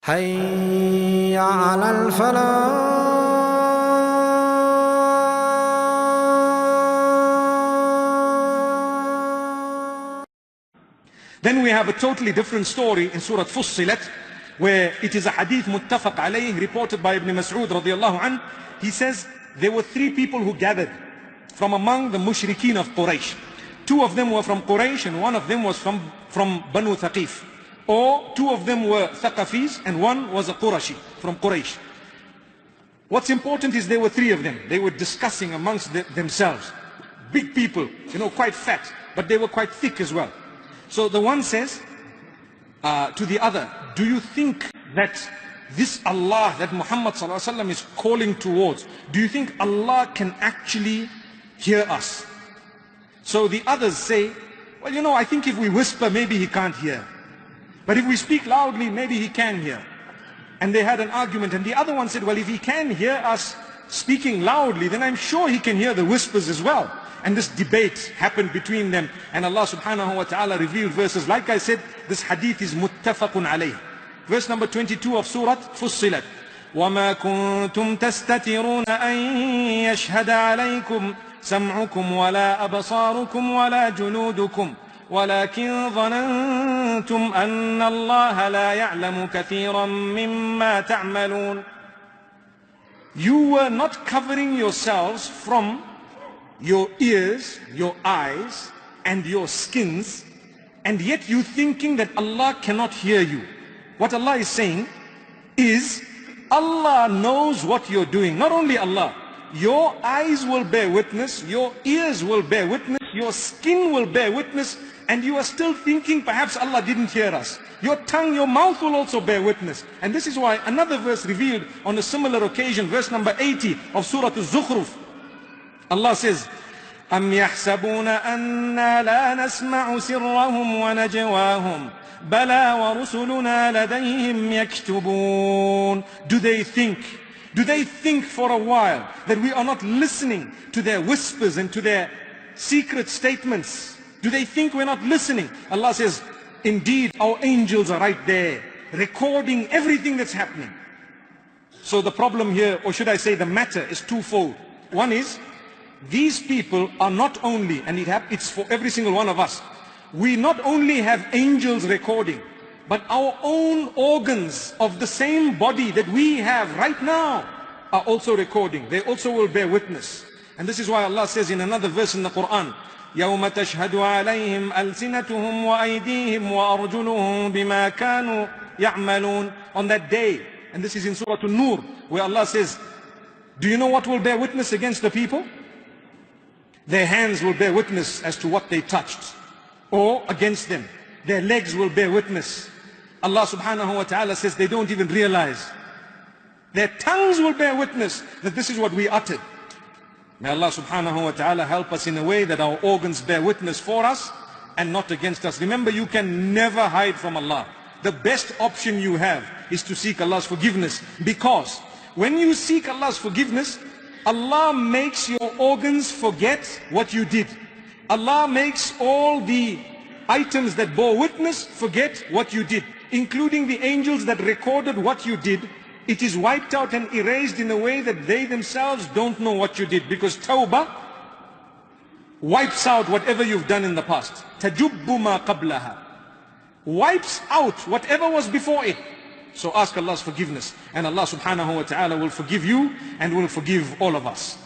حي على الفلاح. Then we have a totally different story in Surah Fussilat, where it is a hadith muttafaq alayh, reported by Ibn Mas'ud radiyallahu anh. He says there were three people who gathered from among the mushrikeen of Quraysh. Two of them were from Quraysh and one of them was from Banu Thaqif. Or two of them were Thaqafis and one was a Qurashi from Quraysh. What's important is there were three of them. They were discussing amongst themselves. Big people, quite fat, but they were quite thick as well. So the one says to the other, do you think that this Allah that Muhammad ﷺ is calling towards, do you think Allah can actually hear us? So the others say, well, I think if we whisper, maybe he can't hear. But if we speak loudly, maybe he can hear. And they had an argument. And the other one said, well, if he can hear us speaking loudly, then I'm sure he can hear the whispers as well. And this debate happened between them. And Allah subhanahu wa ta'ala revealed verses. Like I said, this hadith is muttafaqun alayh. Verse number 22 of Surah Fussilat. وَمَا كُنْتُمْ تَسْتَتِرُونَ أَن يَشْهَدَ عَلَيْكُمْ سَمْعُكُمْ وَلَا أَبْصَارُكُمْ وَلَا جُلُودُكُمْ ولكن ظننتم أن الله لا يعلم كثيرا مما تعملون. You were not covering yourselves from your ears, your eyes, and your skins, and yet you thinking that Allah cannot hear you. What Allah is saying is, Allah knows what you're doing. Not only Allah, your eyes will bear witness, your ears will bear witness, your skin will bear witness, and you are still thinking perhaps Allah didn't hear us. Your tongue, your mouth will also bear witness. And this is why another verse revealed on a similar occasion, verse number 80 of Surah Al-Zukhruf. Allah says, أَمْ يَحْسَبُونَ أَنَّا لَا نَسْمَعُ سِرَّهُمْ وَنَجْوَاهُمْ بَلَى وَرُسُلُنَا لَدَيْهِمْ يَكْتُبُونَ. Do they think for a while that we are not listening to their whispers and to their secret statements? Do they think we're not listening? Allah says, indeed, our angels are right there, recording everything that's happening. So the problem here, or should I say the matter, is twofold. One is, these people are not only, and it's for every single one of us, we not only have angels recording, but our own organs of the same body that we have right now are also recording. They also will bear witness. And this is why Allah says in another verse in the Quran, يَوْمَ تَشْهَدُ عَلَيْهِمْ أَلْسِنَتُهُمْ وَأَيْدِيهِمْ وَأَرْجُلُهُمْ بِمَا كَانُوا يَعْمَلُونَ. On that day, and this is in Surah An-Nur, where Allah says, do you know what will bear witness against the people? Their hands will bear witness as to what they touched, or against them. Their legs will bear witness. Allah subhanahu wa ta'ala says they don't even realize. Their tongues will bear witness that this is what we uttered. May Allah subhanahu wa ta'ala help us in a way that our organs bear witness for us and not against us. Remember, you can never hide from Allah. The best option you have is to seek Allah's forgiveness, because when you seek Allah's forgiveness, Allah makes your organs forget what you did. Allah makes all the items that bore witness forget what you did, including the angels that recorded what you did. It is wiped out and erased in a way that they themselves don't know what you did, because Tawbah wipes out whatever you've done in the past. تَجُبُّ مَا قَبْلَهَا, wipes out whatever was before it. So ask Allah's forgiveness, and Allah subhanahu wa ta'ala will forgive you and will forgive all of us.